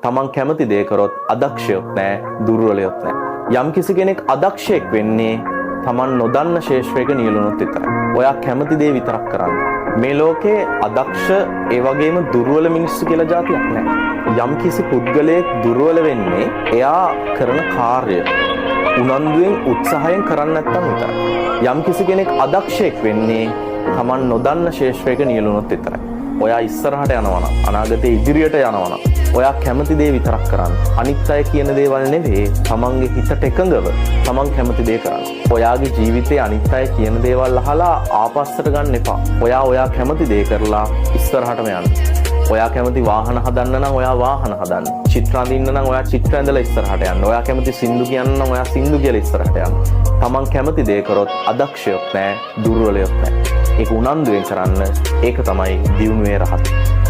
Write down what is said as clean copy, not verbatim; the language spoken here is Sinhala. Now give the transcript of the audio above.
තමන් කැමති දේ කරොත් අදක්ෂයොත් නැහැ, දුර්වලයොත් නැහැ. යම් කිසි කෙනෙක් අදක්ෂයෙක් වෙන්නේ තමන් නොදන්න ශේෂ්ත්‍රයක නියැලුණොත් විතරයි. ඔයා කැමති දේ විතරක් කරන්න. මේ ලෝකේ අදක්ෂ ඒ වගේම දුර්වල මිනිස්සු කියලා જાතියක් නැහැ. යම් කිසි පුද්ගලයෙක් දුර්වල වෙන්නේ එයා කරන කාර්ය උනන්දුවෙන් උත්සාහයෙන් කරන්නේ නැත්නම් විතරයි. යම් කිසි කෙනෙක් අදක්ෂයෙක් වෙන්නේ තමන් නොදන්න ශේෂ්ත්‍රයක නියැලුණොත් විතරයි. ඔයා ඉස්සරහට යනවා නම්, අනාගතේ ඉදිරියට යනවා නම් ඔයා කැමති දේ විතරක් කරන්න. අනිත් අය කියන දේවල් නෙවෙයි, තමන්ගේ හිතට එකඟව තමන් කැමති දේ කරන්න. ඔයාගේ ජීවිතේ අනිත් අය කියන දේවල් අහලා ආපස්සට ගන්න එපා. ඔයා කැමති දේ කරලා ඉස්සරහටම යන්න. ඔයා කැමති වාහන හදන්න නම් ඔයා වාහන හදන්න. චිත්‍ර අඳින්න නම් ඔයා චිත්‍ර ඇඳලා ඉස්සරහට යන්න. ඔයා කැමති සින්දු කියන්න නම් ඔයා සින්දු කියලා ඉස්සරහට යන්න. තමන් කැමති දේ කරොත් අදක්ෂයොත් නැහැ, දුර්වලයොත් නැහැ. ඒක උනන්දුවෙන් කරන්න. ඒක තමයි දියුණුවේ රහස.